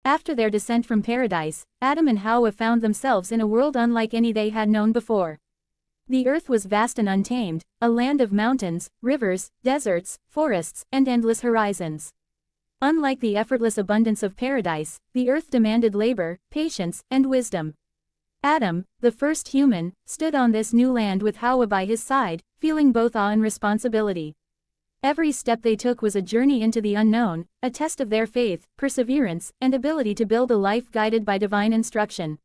After their descent from paradise, Adam and Hawa found themselves in a world unlike any they had known before. The earth was vast and untamed, a land of mountains, rivers, deserts, forests, and endless horizons. Unlike the effortless abundance of paradise, the earth demanded labor, patience, and wisdom. Adam, the first human, stood on this new land with Hawa by his side, feeling both awe and responsibility. Every step they took was a journey into the unknown, a test of their faith, perseverance, and ability to build a life guided by divine instruction.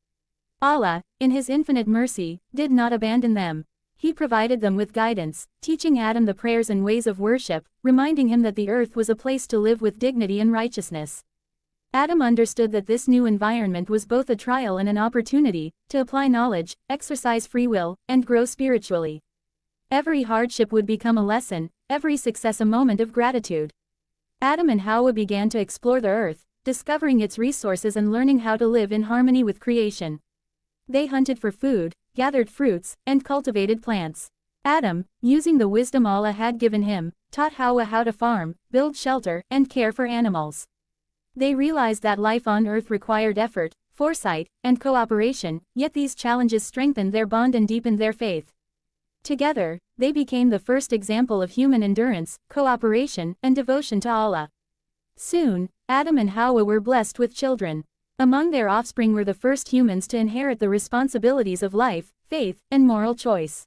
Allah, in His infinite mercy, did not abandon them. He provided them with guidance, teaching Adam the prayers and ways of worship, reminding him that the earth was a place to live with dignity and righteousness. Adam understood that this new environment was both a trial and an opportunity to apply knowledge, exercise free will, and grow spiritually. Every hardship would become a lesson, every success a moment of gratitude. Adam and Hawa began to explore the earth, discovering its resources and learning how to live in harmony with creation. They hunted for food, gathered fruits, and cultivated plants. Adam, using the wisdom Allah had given him, taught Hawa how to farm, build shelter, and care for animals. They realized that life on earth required effort, foresight, and cooperation, yet these challenges strengthened their bond and deepened their faith. Together, they became the first example of human endurance, cooperation, and devotion to Allah. Soon, Adam and Hawa were blessed with children. Among their offspring were the first humans to inherit the responsibilities of life, faith, and moral choice.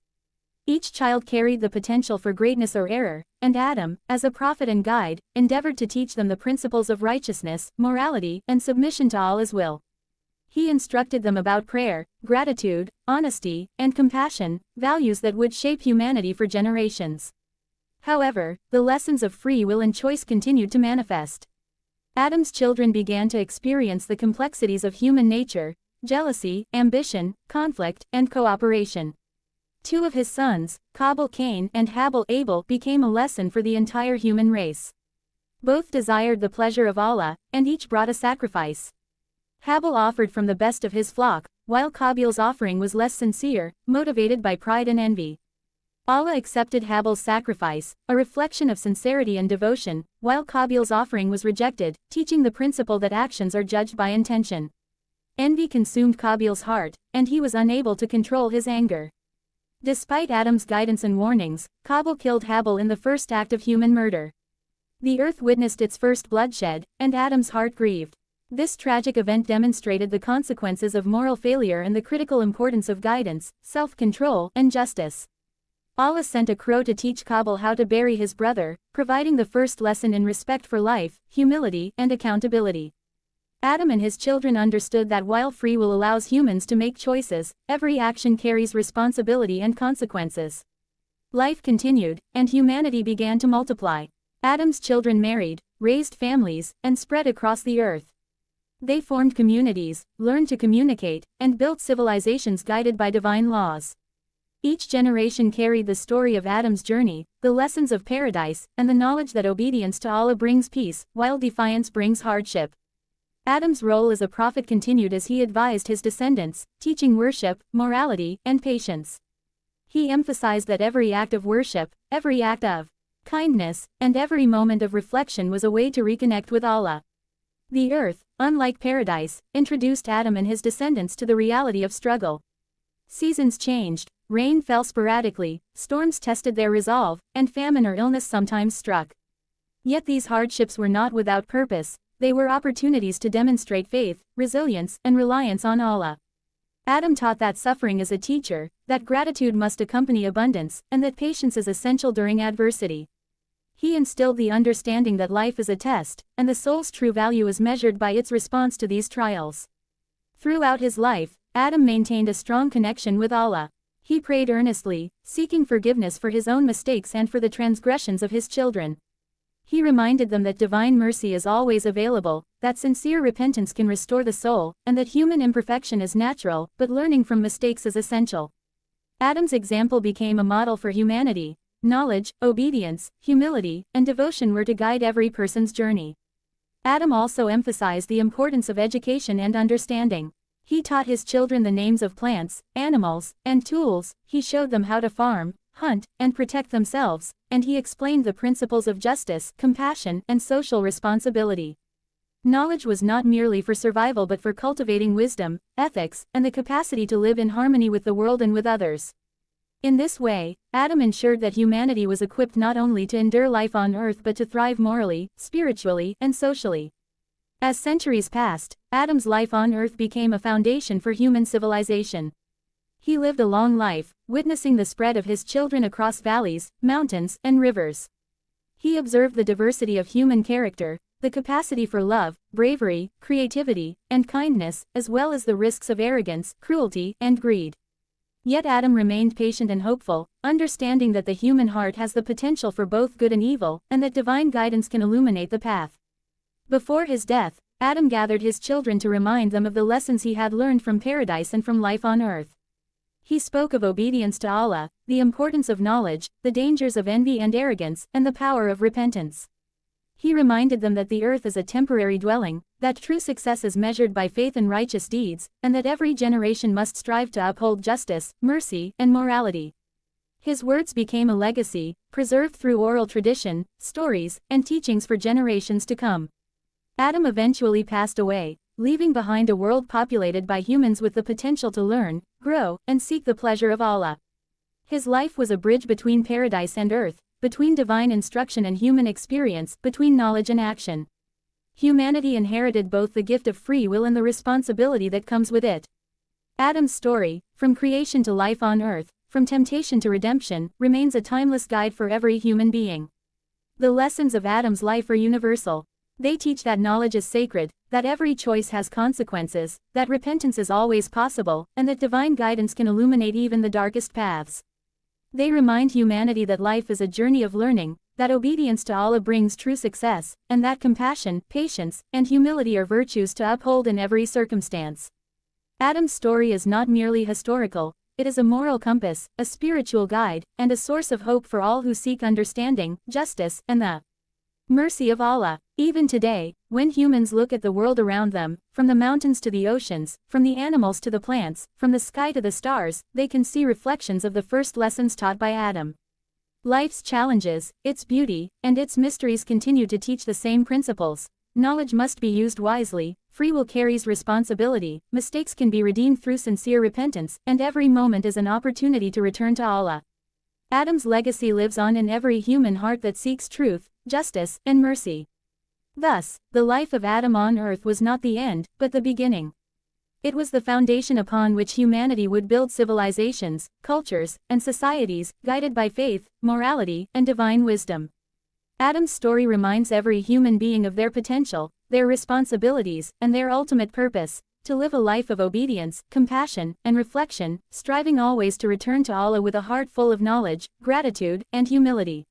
Each child carried the potential for greatness or error, and Adam, as a prophet and guide, endeavored to teach them the principles of righteousness, morality, and submission to Allah's will. He instructed them about prayer, gratitude, honesty, and compassion, values that would shape humanity for generations. However, the lessons of free will and choice continued to manifest. Adam's children began to experience the complexities of human nature: jealousy, ambition, conflict, and cooperation. Two of his sons, Qabil Cain and Habil Abel, became a lesson for the entire human race. Both desired the pleasure of Allah, and each brought a sacrifice. Habil offered from the best of his flock, while Qabil's offering was less sincere, motivated by pride and envy. Allah accepted Habil's sacrifice, a reflection of sincerity and devotion, while Qabil's offering was rejected, teaching the principle that actions are judged by intention. Envy consumed Qabil's heart, and he was unable to control his anger. Despite Adam's guidance and warnings, Qabil killed Habil in the first act of human murder. The earth witnessed its first bloodshed, and Adam's heart grieved. This tragic event demonstrated the consequences of moral failure and the critical importance of guidance, self-control, and justice. Allah sent a crow to teach Qabil how to bury his brother, providing the first lesson in respect for life, humility, and accountability. Adam and his children understood that while free will allows humans to make choices, every action carries responsibility and consequences. Life continued, and humanity began to multiply. Adam's children married, raised families, and spread across the earth. They formed communities, learned to communicate, and built civilizations guided by divine laws. Each generation carried the story of Adam's journey, the lessons of paradise, and the knowledge that obedience to Allah brings peace, while defiance brings hardship. Adam's role as a prophet continued as he advised his descendants, teaching worship, morality, and patience. He emphasized that every act of worship, every act of kindness, and every moment of reflection was a way to reconnect with Allah. The earth, unlike paradise, introduced Adam and his descendants to the reality of struggle. Seasons changed, rain fell sporadically, storms tested their resolve, and famine or illness sometimes struck. Yet these hardships were not without purpose. They were opportunities to demonstrate faith, resilience, and reliance on Allah. Adam taught that suffering is a teacher, that gratitude must accompany abundance, and that patience is essential during adversity. He instilled the understanding that life is a test, and the soul's true value is measured by its response to these trials. Throughout his life, Adam maintained a strong connection with Allah. He prayed earnestly, seeking forgiveness for his own mistakes and for the transgressions of his children. He reminded them that divine mercy is always available, that sincere repentance can restore the soul, and that human imperfection is natural, but learning from mistakes is essential. Adam's example became a model for humanity. Knowledge, obedience, humility, and devotion were to guide every person's journey. Adam also emphasized the importance of education and understanding. He taught his children the names of plants, animals, and tools. He showed them how to farm, hunt, and protect themselves, and he explained the principles of justice, compassion, and social responsibility. Knowledge was not merely for survival but for cultivating wisdom, ethics, and the capacity to live in harmony with the world and with others. In this way, Adam ensured that humanity was equipped not only to endure life on earth but to thrive morally, spiritually, and socially. As centuries passed, Adam's life on earth became a foundation for human civilization. He lived a long life, witnessing the spread of his children across valleys, mountains, and rivers. He observed the diversity of human character, the capacity for love, bravery, creativity, and kindness, as well as the risks of arrogance, cruelty, and greed. Yet Adam remained patient and hopeful, understanding that the human heart has the potential for both good and evil, and that divine guidance can illuminate the path. Before his death, Adam gathered his children to remind them of the lessons he had learned from paradise and from life on earth. He spoke of obedience to Allah, the importance of knowledge, the dangers of envy and arrogance, and the power of repentance. He reminded them that the earth is a temporary dwelling, that true success is measured by faith and righteous deeds, and that every generation must strive to uphold justice, mercy, and morality. His words became a legacy, preserved through oral tradition, stories, and teachings for generations to come. Adam eventually passed away, leaving behind a world populated by humans with the potential to learn, grow, and seek the pleasure of Allah. His life was a bridge between paradise and earth, between divine instruction and human experience, between knowledge and action. Humanity inherited both the gift of free will and the responsibility that comes with it. Adam's story, from creation to life on earth, from temptation to redemption, remains a timeless guide for every human being. The lessons of Adam's life are universal. They teach that knowledge is sacred, that every choice has consequences, that repentance is always possible, and that divine guidance can illuminate even the darkest paths. They remind humanity that life is a journey of learning, that obedience to Allah brings true success, and that compassion, patience, and humility are virtues to uphold in every circumstance. Adam's story is not merely historical, it is a moral compass, a spiritual guide, and a source of hope for all who seek understanding, justice, and the mercy of Allah. Even today, when humans look at the world around them, from the mountains to the oceans, from the animals to the plants, from the sky to the stars, they can see reflections of the first lessons taught by Adam. Life's challenges, its beauty, and its mysteries continue to teach the same principles. Knowledge must be used wisely, free will carries responsibility, mistakes can be redeemed through sincere repentance, and every moment is an opportunity to return to Allah. Adam's legacy lives on in every human heart that seeks truth, justice, and mercy. Thus, the life of Adam on earth was not the end, but the beginning. It was the foundation upon which humanity would build civilizations, cultures, and societies, guided by faith, morality, and divine wisdom. Adam's story reminds every human being of their potential, their responsibilities, and their ultimate purpose, to live a life of obedience, compassion, and reflection, striving always to return to Allah with a heart full of knowledge, gratitude, and humility.